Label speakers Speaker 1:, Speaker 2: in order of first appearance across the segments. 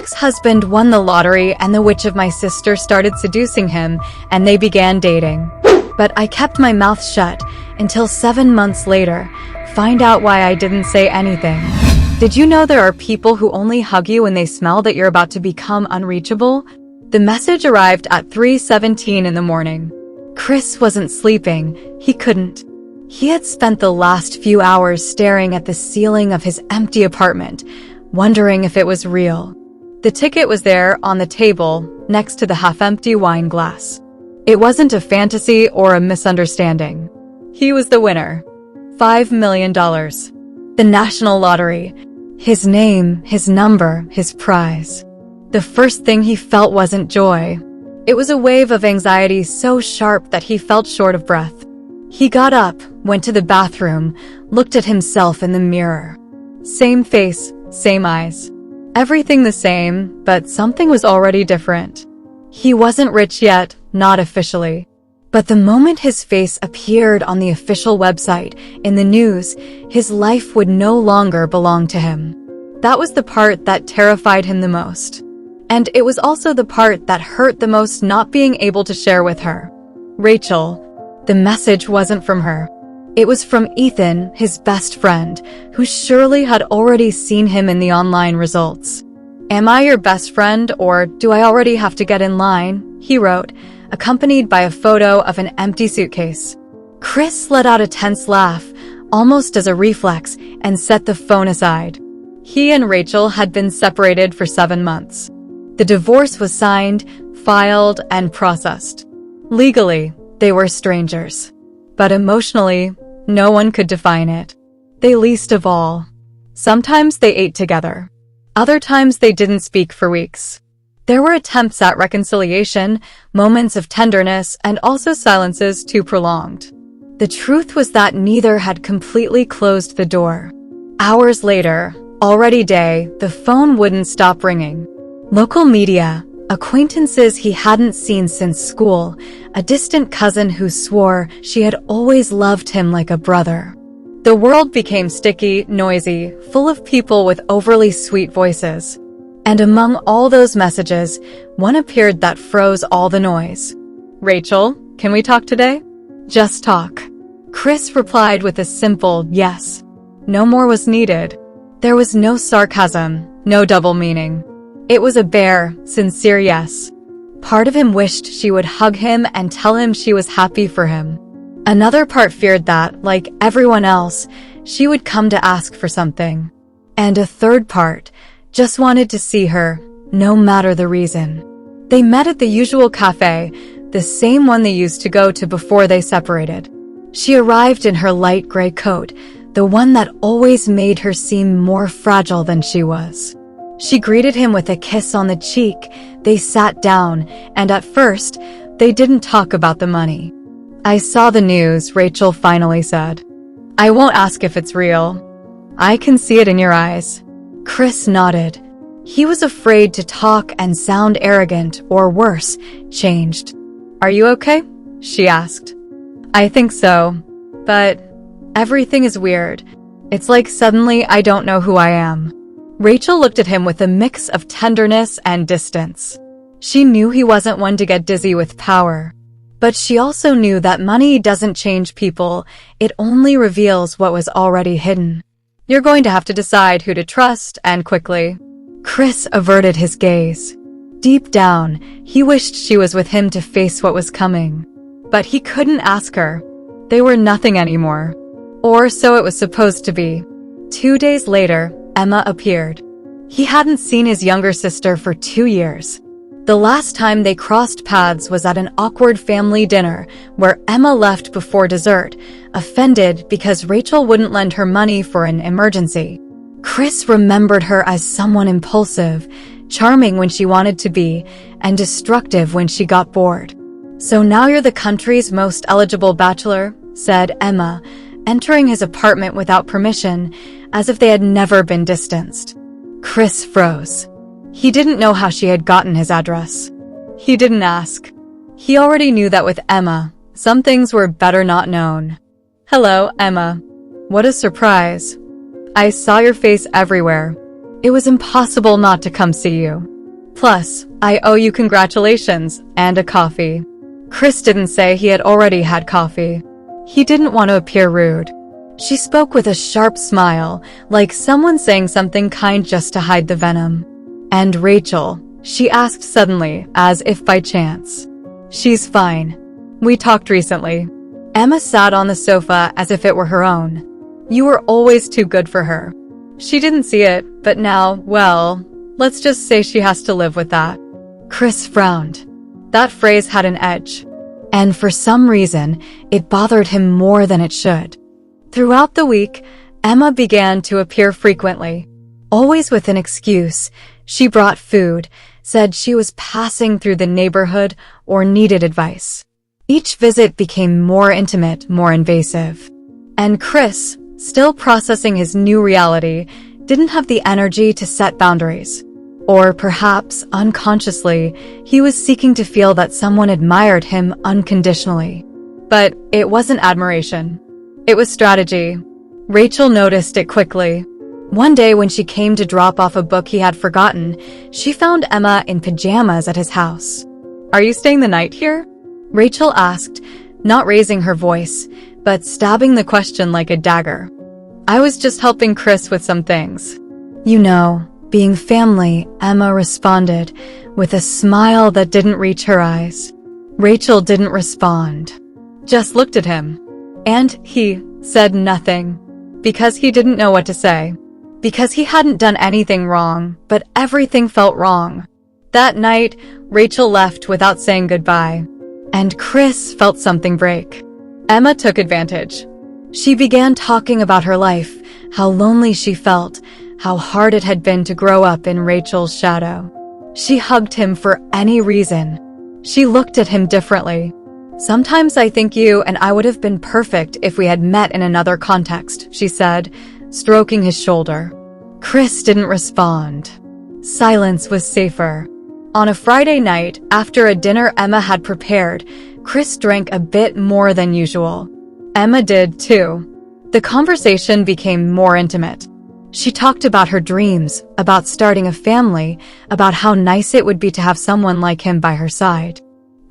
Speaker 1: ex-husband won the lottery and the witch of my sister started seducing him and they began dating. But I kept my mouth shut until 7 months later. Find out why I didn't say anything. Did you know there are people who only hug you when they smell that you're about to become unreachable? The message arrived at 3:17 in the morning. Chris wasn't sleeping. He couldn't. He had spent the last few hours staring at the ceiling of his empty apartment, wondering if it was real. The ticket was there on the table, next to the half-empty wine glass. It wasn't a fantasy or a misunderstanding. He was the winner. $5 million. The national lottery. His name, his number, his prize. The first thing he felt wasn't joy. It was a wave of anxiety so sharp that he felt short of breath. He got up, went to the bathroom, looked at himself in the mirror. Same face, same eyes. Everything the same, but something was already different. He wasn't rich yet, not officially. But the moment his face appeared on the official website, in the news, his life would no longer belong to him. That was the part that terrified him the most. And it was also the part that hurt the most, not being able to share with her. Rachel. The message wasn't from her. It was from Ethan, his best friend, who surely had already seen him in the online results. "Am I your best friend, or do I already have to get in line?" he wrote, accompanied by a photo of an empty suitcase. Chris let out a tense laugh, almost as a reflex, and set the phone aside. He and Rachel had been separated for 7 months. The divorce was signed, filed, and processed. Legally, they were strangers. But emotionally, no one could define it. They least of all. Sometimes they ate together. Other times they didn't speak for weeks. There were attempts at reconciliation, moments of tenderness, and also silences too prolonged. The truth was that neither had completely closed the door. Hours later, already day, the phone wouldn't stop ringing. Local media, acquaintances he hadn't seen since school, a distant cousin who swore she had always loved him like a brother. The world became sticky, noisy, full of people with overly sweet voices. And among all those messages, one appeared that froze all the noise. "Rachel, can we talk today?" "Just talk." Chris replied with a simple yes. No more was needed. There was no sarcasm, no double meaning. It was a bare, sincere yes. Part of him wished she would hug him and tell him she was happy for him. Another part feared that, like everyone else, she would come to ask for something. And a third part just wanted to see her, no matter the reason. They met at the usual cafe, the same one they used to go to before they separated. She arrived in her light gray coat, the one that always made her seem more fragile than she was. She greeted him with a kiss on the cheek. They sat down, and at first, they didn't talk about the money. "I saw the news," Rachel finally said. "I won't ask if it's real. I can see it in your eyes." Chris nodded. He was afraid to talk and sound arrogant, or worse, changed. "Are you okay?" she asked. "I think so. But everything is weird. It's like suddenly I don't know who I am." Rachel looked at him with a mix of tenderness and distance. She knew he wasn't one to get dizzy with power. But she also knew that money doesn't change people, it only reveals what was already hidden. "You're going to have to decide who to trust, and quickly." Chris averted his gaze. Deep down, he wished she was with him to face what was coming. But he couldn't ask her. They were nothing anymore. Or so it was supposed to be. 2 days later, Emma appeared. He hadn't seen his younger sister for 2 years. The last time they crossed paths was at an awkward family dinner, where Emma left before dessert, offended because Rachel wouldn't lend her money for an emergency. Chris remembered her as someone impulsive, charming when she wanted to be, and destructive when she got bored. "So now you're the country's most eligible bachelor," said Emma, entering his apartment without permission, as if they had never been distanced. Chris froze. He didn't know how she had gotten his address. He didn't ask. He already knew that with Emma, some things were better not known. "Hello, Emma. What a surprise. I saw your face everywhere. It was impossible not to come see you." Plus, I owe you congratulations and a coffee. Chris didn't say he had already had coffee. He didn't want to appear rude. She spoke with a sharp smile, like someone saying something kind just to hide the venom. And Rachel, she asked suddenly, as if by chance. She's fine. We talked recently. Emma sat on the sofa as if it were her own. You were always too good for her. She didn't see it, but now, well, let's just say she has to live with that. Chris frowned. That phrase had an edge. And for some reason, it bothered him more than it should. Throughout the week, Emma began to appear frequently. Always with an excuse. She brought food, said she was passing through the neighborhood or needed advice. Each visit became more intimate, more invasive. And Chris, still processing his new reality, didn't have the energy to set boundaries. Or perhaps, unconsciously, he was seeking to feel that someone admired him unconditionally. But it wasn't admiration. It was strategy. Rachel noticed it quickly. One day when she came to drop off a book he had forgotten, she found Emma in pajamas at his house. Are you staying the night here? Rachel asked, not raising her voice, but stabbing the question like a dagger. I was just helping Chris with some things. You know, being family, Emma responded, with a smile that didn't reach her eyes. Rachel didn't respond, just looked at him. And he said nothing, because he didn't know what to say. Because he hadn't done anything wrong, but everything felt wrong. That night, Rachel left without saying goodbye. And Chris felt something break. Emma took advantage. She began talking about her life, how lonely she felt, how hard it had been to grow up in Rachel's shadow. She hugged him for any reason. She looked at him differently. Sometimes I think you and I would have been perfect if we had met in another context, she said, stroking his shoulder. Chris didn't respond. Silence was safer. On a Friday night, after a dinner Emma had prepared, Chris drank a bit more than usual. Emma did too. The conversation became more intimate. She talked about her dreams, about starting a family, about how nice it would be to have someone like him by her side.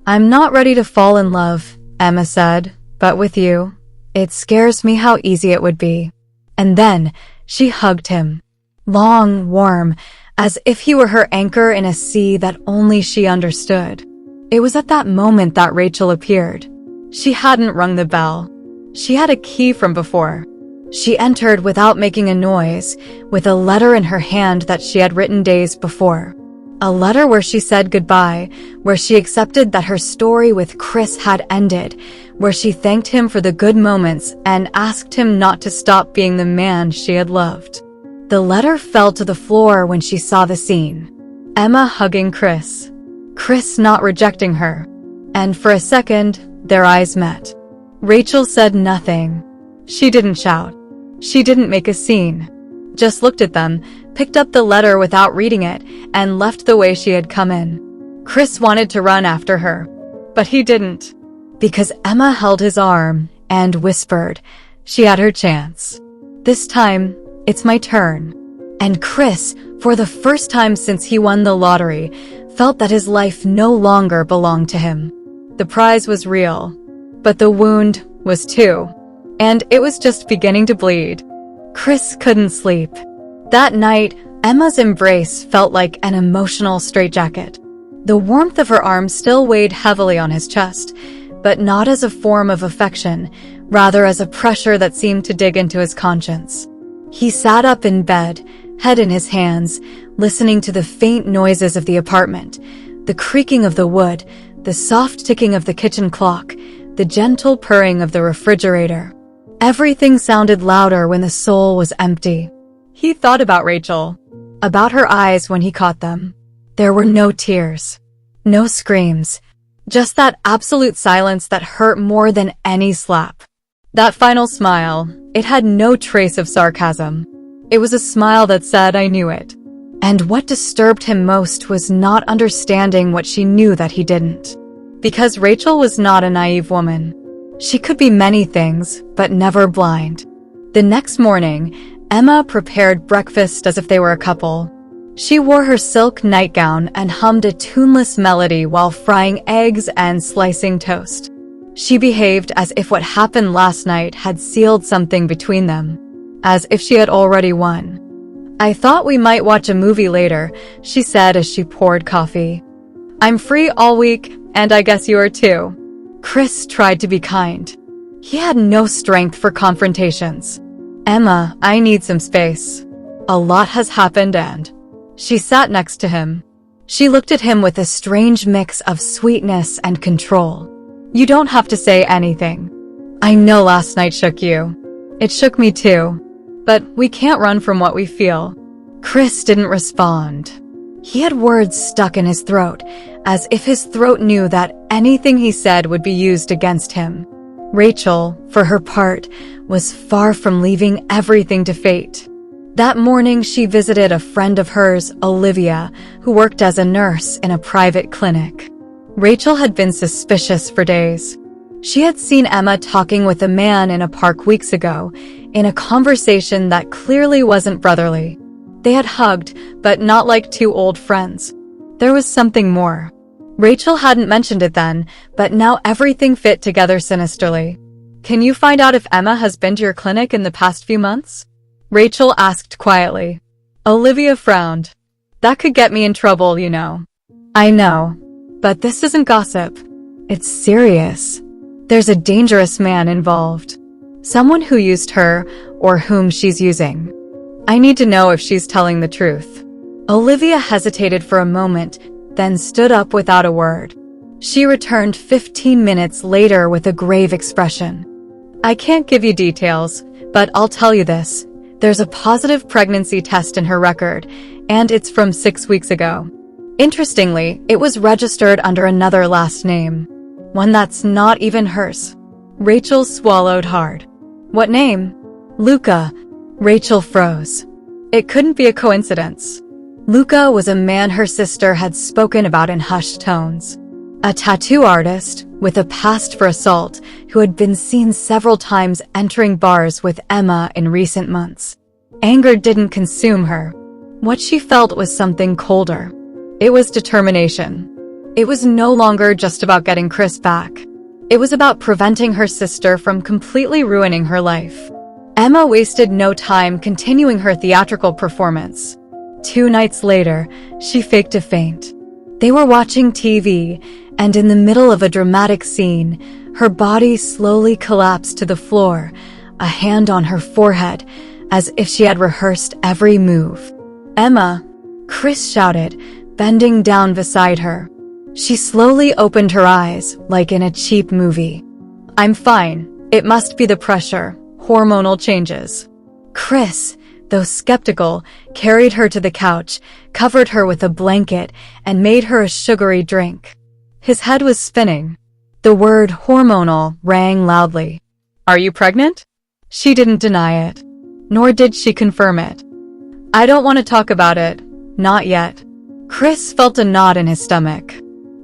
Speaker 1: I'm not ready to fall in love, Emma said, but with you, it scares me how easy it would be. And then she hugged him. Long, warm, as if he were her anchor in a sea that only she understood. It was at that moment that Rachel appeared. She hadn't rung the bell. She had a key from before. She entered without making a noise, with a letter in her hand that she had written days before. A letter where she said goodbye, where she accepted that her story with Chris had ended, where she thanked him for the good moments and asked him not to stop being the man she had loved. The letter fell to the floor when she saw the scene. Emma hugging Chris. Chris not rejecting her. And for a second, their eyes met. Rachel said nothing. She didn't shout. She didn't make a scene. Just looked at them, picked up the letter without reading it, and left the way she had come in. Chris wanted to run after her, but he didn't. Because Emma held his arm and whispered, she had her chance. This time, it's my turn. And Chris, for the first time since he won the lottery, felt that his life no longer belonged to him. The prize was real, but the wound was too. And it was just beginning to bleed. Chris couldn't sleep. That night, Emma's embrace felt like an emotional straitjacket. The warmth of her arms still weighed heavily on his chest, but not as a form of affection, rather as a pressure that seemed to dig into his conscience. He sat up in bed, head in his hands, listening to the faint noises of the apartment, the creaking of the wood, the soft ticking of the kitchen clock, the gentle purring of the refrigerator. Everything sounded louder when the soul was empty. He thought about Rachel, about her eyes when he caught them. There were no tears, no screams, just that absolute silence that hurt more than any slap. That final smile, it had no trace of sarcasm. It was a smile that said, I knew it. And what disturbed him most was not understanding what she knew that he didn't. Because Rachel was not a naive woman. She could be many things, but never blind. The next morning, Emma prepared breakfast as if they were a couple. She wore her silk nightgown and hummed a tuneless melody while frying eggs and slicing toast. She behaved as if what happened last night had sealed something between them, as if she had already won. "I thought we might watch a movie later," she said as she poured coffee. "I'm free all week, and I guess you are too." Chris tried to be kind. He had no strength for confrontations. "Emma, I need some space. A lot has happened and..." She sat next to him. She looked at him with a strange mix of sweetness and control. "You don't have to say anything. I know last night shook you. It shook me too. But we can't run from what we feel." Chris didn't respond. He had words stuck in his throat, as if his throat knew that anything he said would be used against him. Rachel, for her part, was far from leaving everything to fate. That morning, she visited a friend of hers, Olivia, who worked as a nurse in a private clinic. Rachel had been suspicious for days. She had seen Emma talking with a man in a park weeks ago, in a conversation that clearly wasn't brotherly. They had hugged, but not like two old friends. There was something more. Rachel hadn't mentioned it then, but now everything fit together sinisterly. "Can you find out if Emma has been to your clinic in the past few months?" Rachel asked quietly. Olivia frowned. "That could get me in trouble, you know." "I know. But this isn't gossip. It's serious. There's a dangerous man involved. Someone who used her, or whom she's using. I need to know if she's telling the truth." Olivia hesitated for a moment, then stood up without a word. She returned 15 minutes later with a grave expression. "I can't give you details, but I'll tell you this. There's a positive pregnancy test in her record, and it's from 6 weeks ago. Interestingly, it was registered under another last name. One that's not even hers." Rachel swallowed hard. "What name?" "Luca." Rachel froze. It couldn't be a coincidence. Luca was a man her sister had spoken about in hushed tones. A tattoo artist, with a past for assault, who had been seen several times entering bars with Emma in recent months. Anger didn't consume her. What she felt was something colder. It was determination. It was no longer just about getting Chris back. It was about preventing her sister from completely ruining her life. Emma wasted no time continuing her theatrical performance. 2 nights later, she faked a faint. They were watching TV, and in the middle of a dramatic scene, her body slowly collapsed to the floor, a hand on her forehead, as if she had rehearsed every move. "Emma!" Chris shouted, bending down beside her. She slowly opened her eyes, like in a cheap movie. "I'm fine. It must be the pressure. Hormonal changes." Chris, though skeptical, carried her to the couch, covered her with a blanket, and made her a sugary drink. His head was spinning. The word hormonal rang loudly. "Are you pregnant?" She didn't deny it, nor did she confirm it. "I don't want to talk about it. Not yet." Chris felt a knot in his stomach.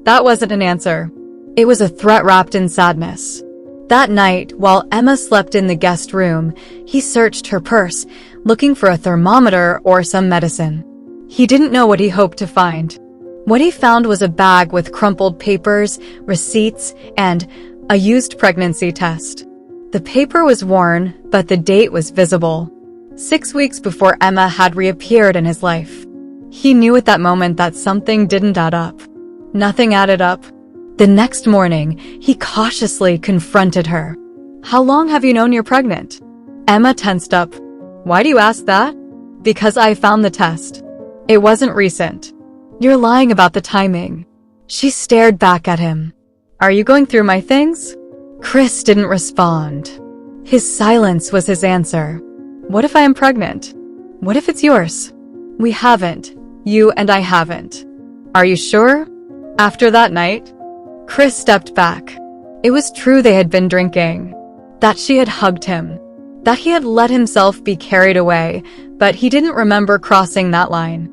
Speaker 1: That wasn't an answer. It was a threat wrapped in sadness. That night, while Emma slept in the guest room, he searched her purse, looking for a thermometer or some medicine. He didn't know what he hoped to find. What he found was a bag with crumpled papers, receipts, and a used pregnancy test. The paper was worn, but the date was visible. 6 weeks before Emma had reappeared in his life. He knew at that moment that something didn't add up. Nothing added up. The next morning, he cautiously confronted her. "How long have you known you're pregnant?" Emma tensed up. "Why do you ask that?" "Because I found the test. It wasn't recent." "You're lying about the timing." She stared back at him. "Are you going through my things?" Chris didn't respond. His silence was his answer. "What if I am pregnant? What if it's yours?" "We haven't. You and I haven't." "Are you sure?" After that night, Chris stepped back. It was true they had been drinking, that she had hugged him, that he had let himself be carried away, but he didn't remember crossing that line.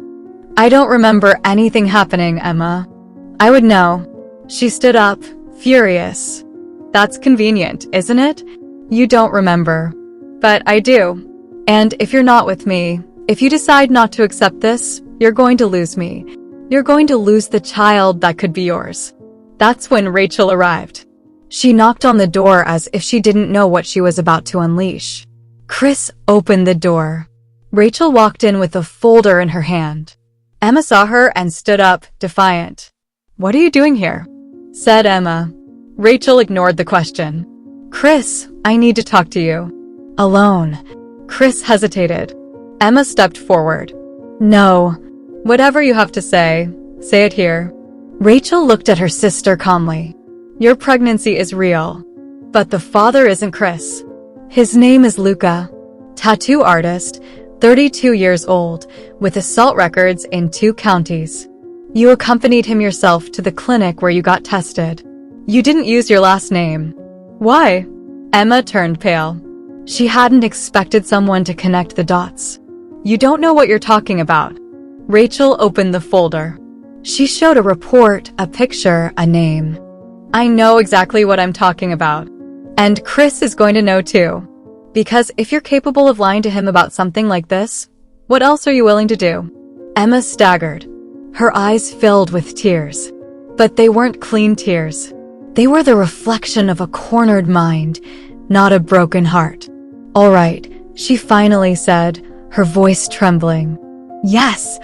Speaker 1: "I don't remember anything happening, Emma. I would know." She stood up, furious. "That's convenient, isn't it? You don't remember. But I do. And if you're not with me, if you decide not to accept this, You're going to lose me. You're going to lose the child that could be yours. That's when Rachel arrived. She knocked on the door as if she didn't know what she was about to unleash. Chris opened the door. Rachel walked in with a folder in her hand. Emma saw her and stood up, defiant. "What are you doing here?" said Emma. Rachel ignored the question. "Chris, I need to talk to you." "Alone." Chris hesitated. Emma stepped forward. "No. Whatever you have to say it here." Rachel looked at her sister calmly. "Your pregnancy is real. But the father isn't Chris. His name is Luca. Tattoo artist, 32 years old, with assault records in 2 counties. You accompanied him yourself to the clinic where you got tested. You didn't use your last name. Why?" Emma turned pale. She hadn't expected someone to connect the dots. "You don't know what you're talking about." Rachel opened the folder. She showed a report, a picture, a name. "I know exactly what I'm talking about. And Chris is going to know too. Because if you're capable of lying to him about something like this, what else are you willing to do?" Emma staggered. Her eyes filled with tears. But they weren't clean tears. They were the reflection of a cornered mind, not a broken heart. "All right," she finally said, her voice trembling. "Yes,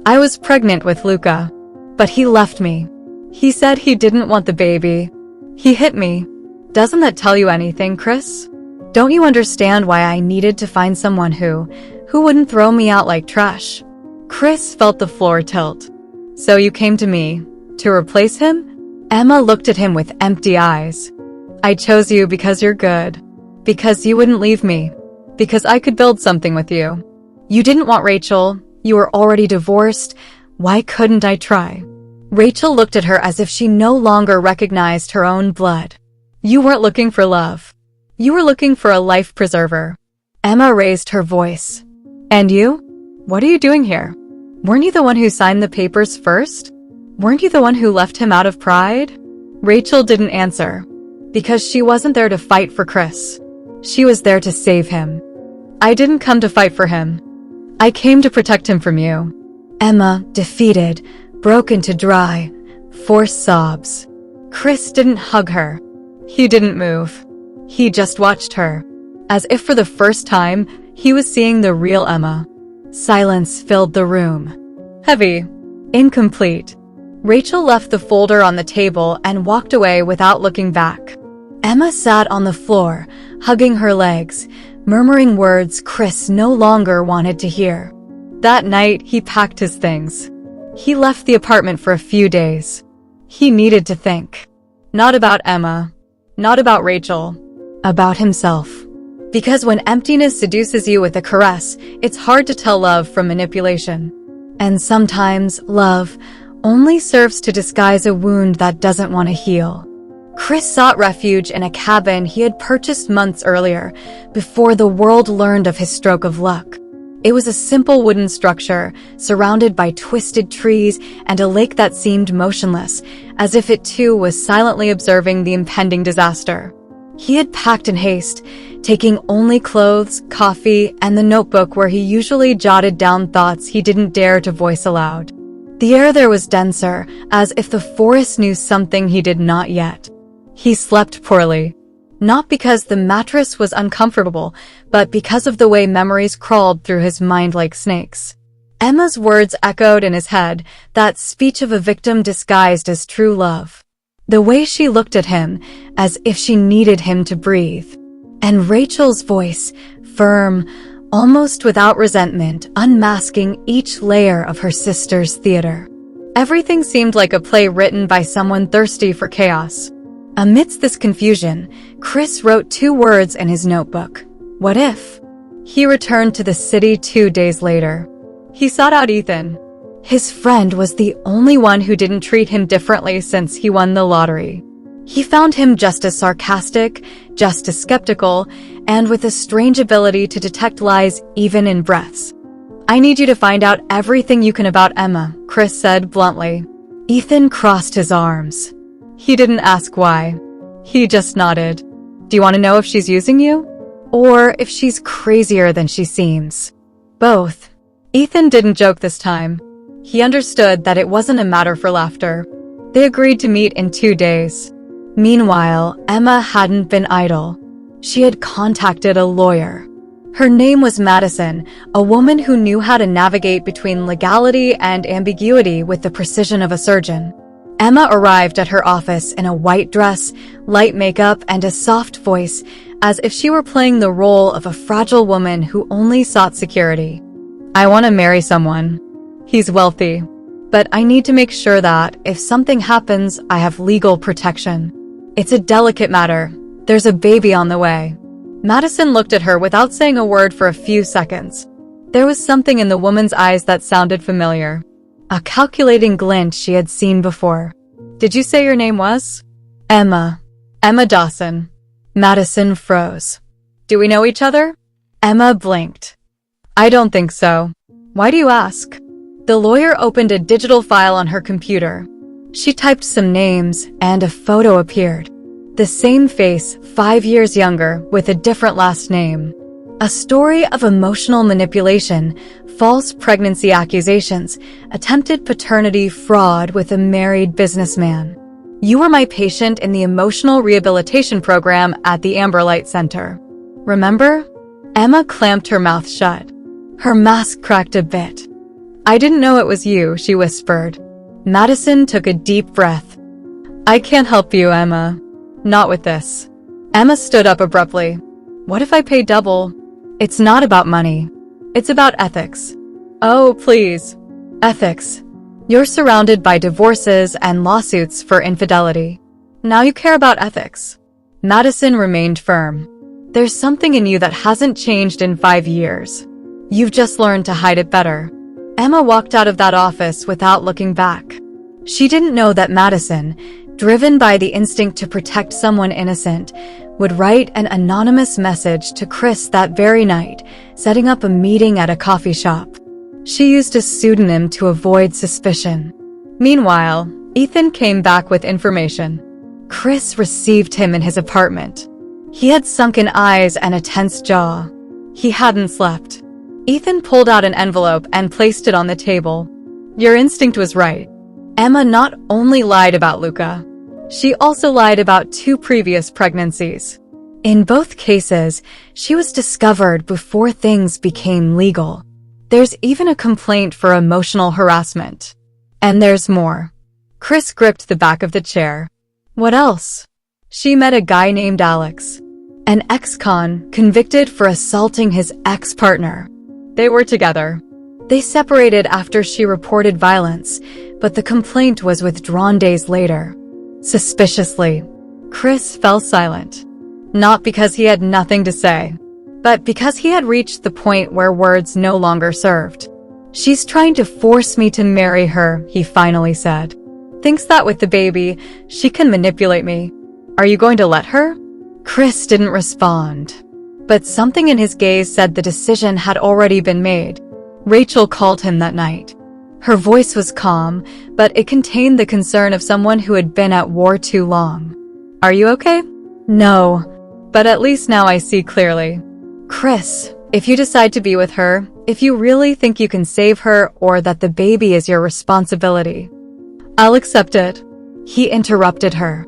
Speaker 1: I was pregnant with Luca. But he left me. He said he didn't want the baby. He hit me. Doesn't that tell you anything, Chris? Don't you understand why I needed to find someone who wouldn't throw me out like trash?" Chris felt the floor tilt. "So you came to me to replace him?" Emma looked at him with empty eyes. "I chose you because you're good. Because you wouldn't leave me. Because I could build something with you. You didn't want Rachel. You were already divorced. Why couldn't I try?" Rachel looked at her as if she no longer recognized her own blood. "You weren't looking for love. You were looking for a life preserver." Emma raised her voice. "And you? What are you doing here? Weren't you the one who signed the papers first? Weren't you the one who left him out of pride?" Rachel didn't answer. Because she wasn't there to fight for Chris. She was there to save him. "I didn't come to fight for him. I came to protect him from you." Emma, defeated, broke into dry, forced sobs. Chris didn't hug her. He didn't move. He just watched her. As if for the first time, he was seeing the real Emma. Silence filled the room. Heavy. Incomplete. Rachel left the folder on the table and walked away without looking back. Emma sat on the floor, hugging her legs, murmuring words Chris no longer wanted to hear. That night, he packed his things. He left the apartment for a few days. He needed to think. Not about Emma. Not about Rachel. About himself. Because when emptiness seduces you with a caress, it's hard to tell love from manipulation. And sometimes, love only serves to disguise a wound that doesn't want to heal. Chris sought refuge in a cabin he had purchased months earlier, before the world learned of his stroke of luck. It was a simple wooden structure, surrounded by twisted trees and a lake that seemed motionless, as if it too was silently observing the impending disaster. He had packed in haste, taking only clothes, coffee, and the notebook where he usually jotted down thoughts he didn't dare to voice aloud. The air there was denser, as if the forest knew something he did not yet. He slept poorly. Not because the mattress was uncomfortable, but because of the way memories crawled through his mind like snakes. Emma's words echoed in his head, that speech of a victim disguised as true love. The way she looked at him, as if she needed him to breathe. And Rachel's voice, firm, almost without resentment, unmasking each layer of her sister's theater. Everything seemed like a play written by someone thirsty for chaos. Amidst this confusion, Chris wrote 2 words in his notebook. What if? He returned to the city 2 days later. He sought out Ethan. His friend was the only one who didn't treat him differently since he won the lottery. He found him just as sarcastic, just as skeptical, and with a strange ability to detect lies even in breaths. "I need you to find out everything you can about Emma," Chris said bluntly. Ethan crossed his arms. He didn't ask why. He just nodded. "Do you want to know if she's using you? Or if she's crazier than she seems?" "Both." Ethan didn't joke this time. He understood that it wasn't a matter for laughter. They agreed to meet in 2 days. Meanwhile, Emma hadn't been idle. She had contacted a lawyer. Her name was Madison, a woman who knew how to navigate between legality and ambiguity with the precision of a surgeon. Emma arrived at her office in a white dress, light makeup, and a soft voice, as if she were playing the role of a fragile woman who only sought security. "I want to marry someone. He's wealthy. But I need to make sure that, if something happens, I have legal protection. It's a delicate matter. There's a baby on the way." Madison looked at her without saying a word for a few seconds. There was something in the woman's eyes that sounded familiar. A calculating glint she had seen before. "Did you say your name was?" "Emma. Emma Dawson." Madison froze. "Do we know each other?" Emma blinked. "I don't think so. Why do you ask?" The lawyer opened a digital file on her computer. She typed some names, and a photo appeared. The same face, 5 years younger, with a different last name. A story of emotional manipulation, false pregnancy accusations, attempted paternity fraud with a married businessman. "You were my patient in the emotional rehabilitation program at the Amberlight Center. Remember?" Emma clamped her mouth shut. Her mask cracked a bit. "I didn't know it was you," she whispered. Madison took a deep breath. "I can't help you, Emma. Not with this." Emma stood up abruptly. "What if I pay double?" "It's not about money. It's about ethics." "Oh, please. Ethics. You're surrounded by divorces and lawsuits for infidelity. Now you care about ethics." Madison remained firm. "There's something in you that hasn't changed in 5 years. You've just learned to hide it better." Emma walked out of that office without looking back. She didn't know that Madison, driven by the instinct to protect someone innocent, would write an anonymous message to Chris that very night, setting up a meeting at a coffee shop. She used a pseudonym to avoid suspicion. Meanwhile, Ethan came back with information. Chris received him in his apartment. He had sunken eyes and a tense jaw. He hadn't slept. Ethan pulled out an envelope and placed it on the table. "Your instinct was right. Emma not only lied about Luca, she also lied about 2 previous pregnancies. In both cases, she was discovered before things became legal. There's even a complaint for emotional harassment. And there's more." Chris gripped the back of the chair. "What else?" "She met a guy named Alex, an ex-con convicted for assaulting his ex-partner. They were together. They separated after she reported violence, but the complaint was withdrawn days later." Suspiciously, Chris fell silent. Not because he had nothing to say, but because he had reached the point where words no longer served. "She's trying to force me to marry her," he finally said. "Thinks that with the baby, she can manipulate me. Are you going to let her?" Chris didn't respond. But something in his gaze said the decision had already been made. Rachel called him that night. Her voice was calm, but it contained the concern of someone who had been at war too long. "Are you okay?" "No, but at least now I see clearly. Chris, if you decide to be with her, if you really think you can save her or that the baby is your responsibility, I'll accept it." He interrupted her.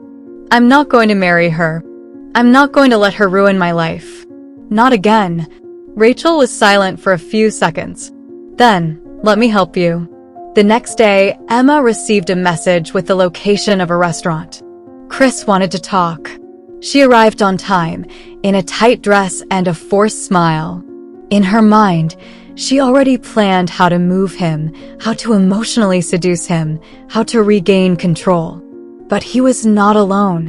Speaker 1: "I'm not going to marry her. I'm not going to let her ruin my life. Not again." Rachel was silent for a few seconds. Then, "Let me help you." The next day, Emma received a message with the location of a restaurant. Chris wanted to talk. She arrived on time, in a tight dress and a forced smile. In her mind, she already planned how to move him, how to emotionally seduce him, how to regain control. But he was not alone.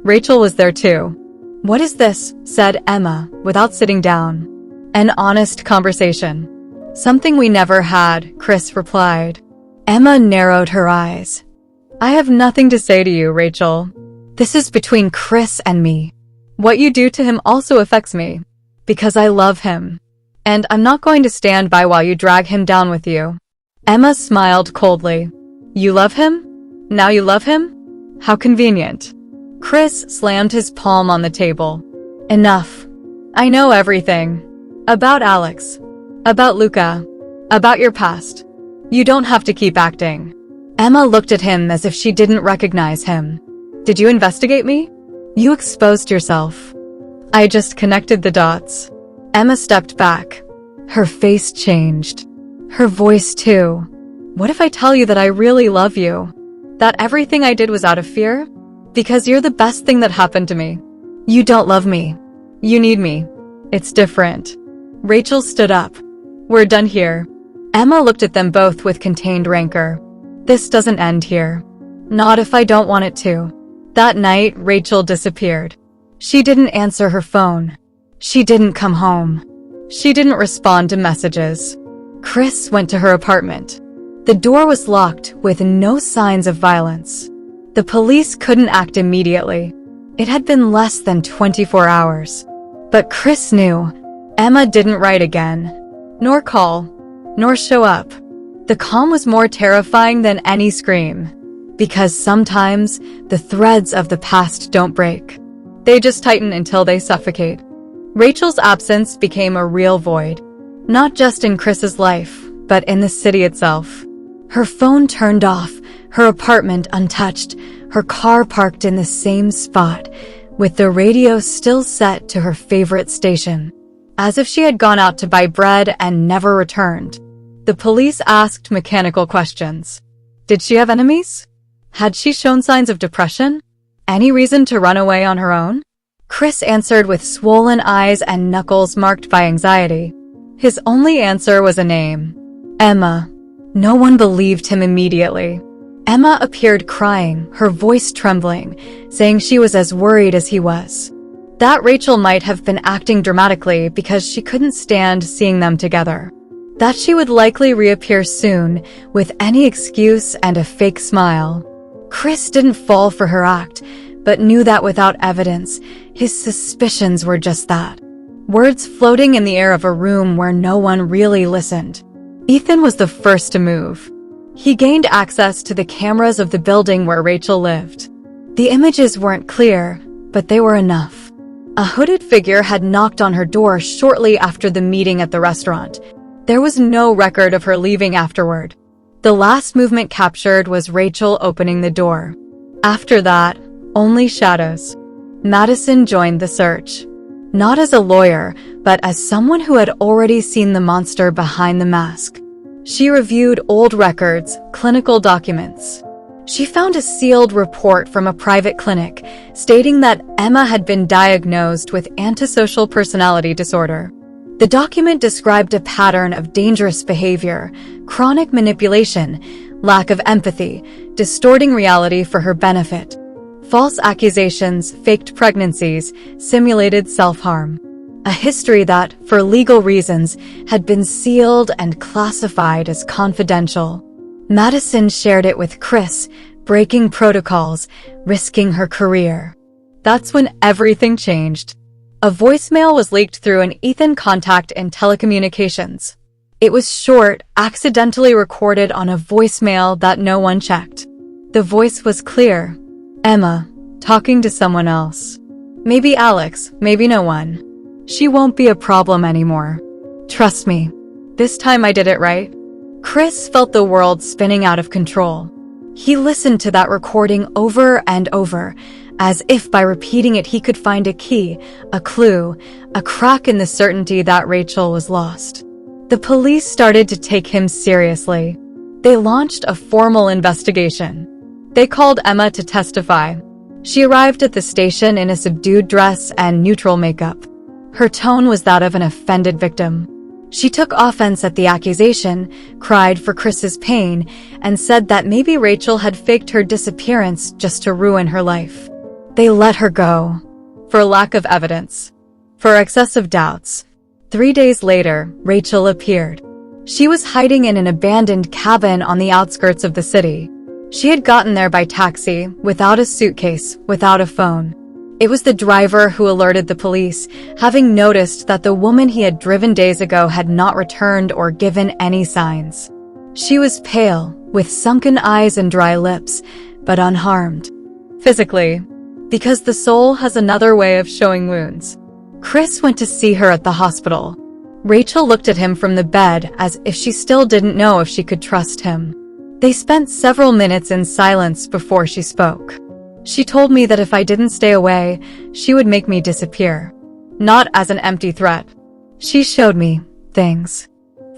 Speaker 1: Rachel was there too. "What is this?" said Emma, without sitting down. "An honest conversation." "Something we never had," Chris replied. Emma narrowed her eyes. "I have nothing to say to you, Rachel. This is between Chris and me. What you do to him also affects me, because I love him. And I'm not going to stand by while you drag him down with you." Emma smiled coldly. "You love him? Now you love him? How convenient." Chris slammed his palm on the table. "Enough. I know everything. About Alex. About Luca. About your past. You don't have to keep acting. Emma looked at him as if she didn't recognize him. Did you investigate me? You exposed yourself. I just connected the dots. Emma stepped back. Her face changed. Her voice too. What if I tell you that I really love you? That everything I did was out of fear? Because you're the best thing that happened to me. You don't love me. You need me. It's different. Rachel stood up. We're done here. Emma looked at them both with contained rancor. This doesn't end here. Not if I don't want it to. That night, Rachel disappeared. She didn't answer her phone. She didn't come home. She didn't respond to messages. Chris went to her apartment. The door was locked with no signs of violence. The police couldn't act immediately. It had been less than 24 hours. But Chris knew. Emma didn't write again, nor call, nor show up. The calm was more terrifying than any scream. Because sometimes the threads of the past don't break. They just tighten until they suffocate. Rachel's absence became a real void. Not just in Chris's life, but in the city itself. Her phone turned off, her apartment untouched, her car parked in the same spot, with the radio still set to her favorite station. As if she had gone out to buy bread and never returned. The police asked mechanical questions. Did she have enemies? Had she shown signs of depression? Any reason to run away on her own? Chris answered with swollen eyes and knuckles marked by anxiety. His only answer was a name. Emma. No one believed him immediately. Emma appeared crying, her voice trembling, saying she was as worried as he was. That Rachel might have been acting dramatically because she couldn't stand seeing them together. That she would likely reappear soon, with any excuse and a fake smile. Chris didn't fall for her act, but knew that without evidence, his suspicions were just that. Words floating in the air of a room where no one really listened. Ethan was the first to move. He gained access to the cameras of the building where Rachel lived. The images weren't clear, but they were enough. A hooded figure had knocked on her door shortly after the meeting at the restaurant. There was no record of her leaving afterward. The last movement captured was Rachel opening the door. After that, only shadows. Madison joined the search. Not as a lawyer, but as someone who had already seen the monster behind the mask. She reviewed old records, clinical documents. She found a sealed report from a private clinic stating that Emma had been diagnosed with antisocial personality disorder. The document described a pattern of dangerous behavior, chronic manipulation, lack of empathy, distorting reality for her benefit. False accusations, faked pregnancies, simulated self-harm. A history that, for legal reasons, had been sealed and classified as confidential. Madison shared it with Chris, breaking protocols, risking her career. That's when everything changed. A voicemail was leaked through an Ethan contact in telecommunications. It was short, accidentally recorded on a voicemail that no one checked. The voice was clear. Emma, talking to someone else. Maybe Alex, maybe no one. She won't be a problem anymore. Trust me. This time I did it right. Chris felt the world spinning out of control. He listened to that recording over and over, as if by repeating it he could find a key, a clue, a crack in the certainty that Rachel was lost. The police started to take him seriously. They launched a formal investigation. They called Emma to testify. She arrived at the station in a subdued dress and neutral makeup. Her tone was that of an offended victim. She took offense at the accusation, cried for Chris's pain, and said that maybe Rachel had faked her disappearance just to ruin her life. They let her go. For lack of evidence. For excessive doubts. 3 days later, Rachel appeared. She was hiding in an abandoned cabin on the outskirts of the city. She had gotten there by taxi, without a suitcase, without a phone. It was the driver who alerted the police, having noticed that the woman he had driven days ago had not returned or given any signs. She was pale, with sunken eyes and dry lips, but unharmed. Physically. Because the soul has another way of showing wounds. Chris went to see her at the hospital. Rachel looked at him from the bed as if she still didn't know if she could trust him. They spent several minutes in silence before she spoke. She told me that if I didn't stay away, she would make me disappear. Not as an empty threat. She showed me things.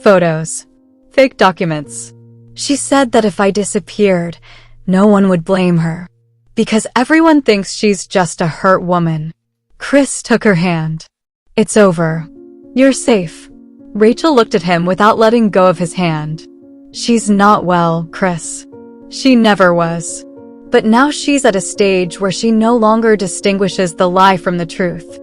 Speaker 1: Photos. Fake documents. She said that if I disappeared, no one would blame her. Because everyone thinks she's just a hurt woman. Chris took her hand. It's over. You're safe. Rachel looked at him without letting go of his hand. She's not well, Chris. She never was. But now she's at a stage where she no longer distinguishes the lie from the truth.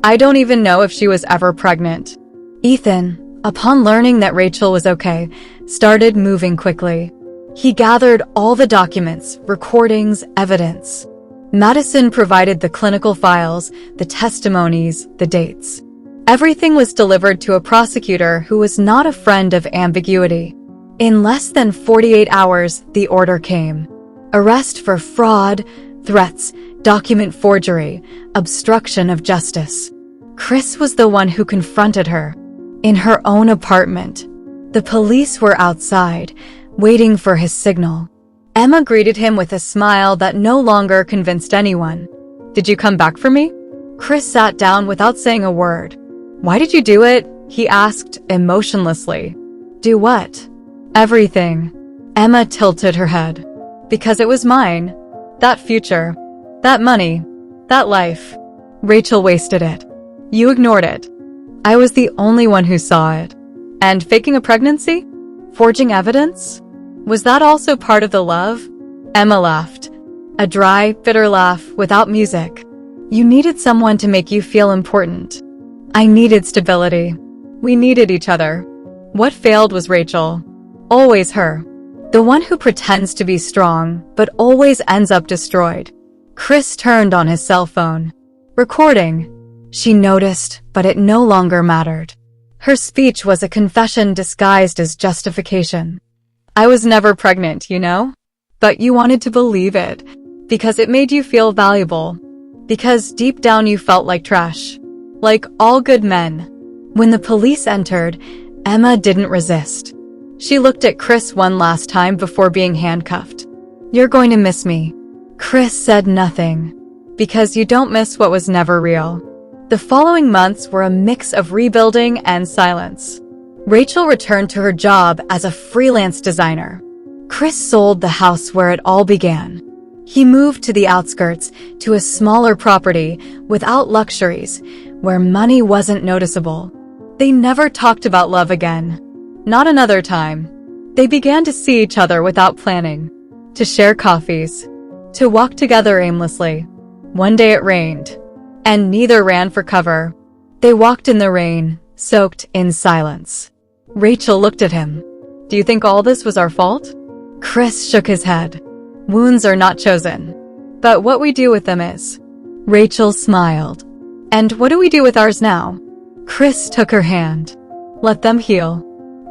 Speaker 1: I don't even know if she was ever pregnant. Ethan, upon learning that Rachel was okay, started moving quickly. He gathered all the documents, recordings, evidence. Madison provided the clinical files, the testimonies, the dates. Everything was delivered to a prosecutor who was not a friend of ambiguity. In less than 48 hours, the order came. Arrest for fraud, threats, document forgery, obstruction of justice. Chris was the one who confronted her. In her own apartment. The police were outside, waiting for his signal. Emma greeted him with a smile that no longer convinced anyone. Did you come back for me? Chris sat down without saying a word. Why did you do it? He asked emotionlessly. Do what? Everything. Emma tilted her head. Because it was mine. That future. That money. That life. Rachel wasted it. You ignored it. I was the only one who saw it. And faking a pregnancy? Forging evidence? Was that also part of the love? Emma laughed. A dry, bitter laugh without music. You needed someone to make you feel important. I needed stability. We needed each other. What failed was Rachel. Always her. The one who pretends to be strong, but always ends up destroyed. Chris turned on his cell phone. Recording. She noticed, but it no longer mattered. Her speech was a confession disguised as justification. I was never pregnant, you know? But you wanted to believe it. Because it made you feel valuable. Because deep down you felt like trash. Like all good men. When the police entered, Emma didn't resist. She looked at Chris one last time before being handcuffed. You're going to miss me. Chris said nothing. Because you don't miss what was never real. The following months were a mix of rebuilding and silence. Rachel returned to her job as a freelance designer. Chris sold the house where it all began. He moved to the outskirts, to a smaller property, without luxuries, where money wasn't noticeable. They never talked about love again. Not another time. They began to see each other without planning. To share coffees. To walk together aimlessly. One day it rained. And neither ran for cover. They walked in the rain, soaked in silence. Rachel looked at him. Do you think all this was our fault? Chris shook his head. Wounds are not chosen. But what we do with them is. Rachel smiled. And what do we do with ours now? Chris took her hand. Let them heal.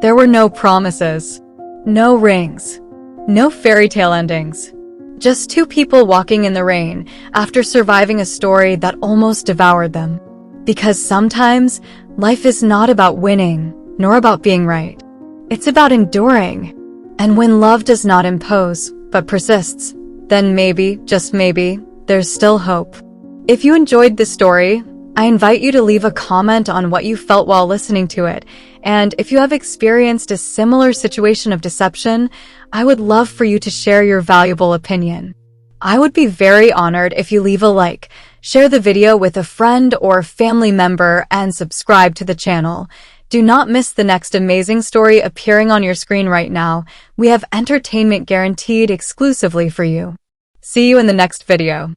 Speaker 1: There were no promises. No rings. No fairy tale endings. Just two people walking in the rain after surviving a story that almost devoured them. Because sometimes, life is not about winning, nor about being right. It's about enduring. And when love does not impose, but persists, then maybe, just maybe, there's still hope. If you enjoyed this story, I invite you to leave a comment on what you felt while listening to it. And if you have experienced a similar situation of deception, I would love for you to share your valuable opinion. I would be very honored if you leave a like, share the video with a friend or family member, and subscribe to the channel. Do not miss the next amazing story appearing on your screen right now. We have entertainment guaranteed exclusively for you. See you in the next video.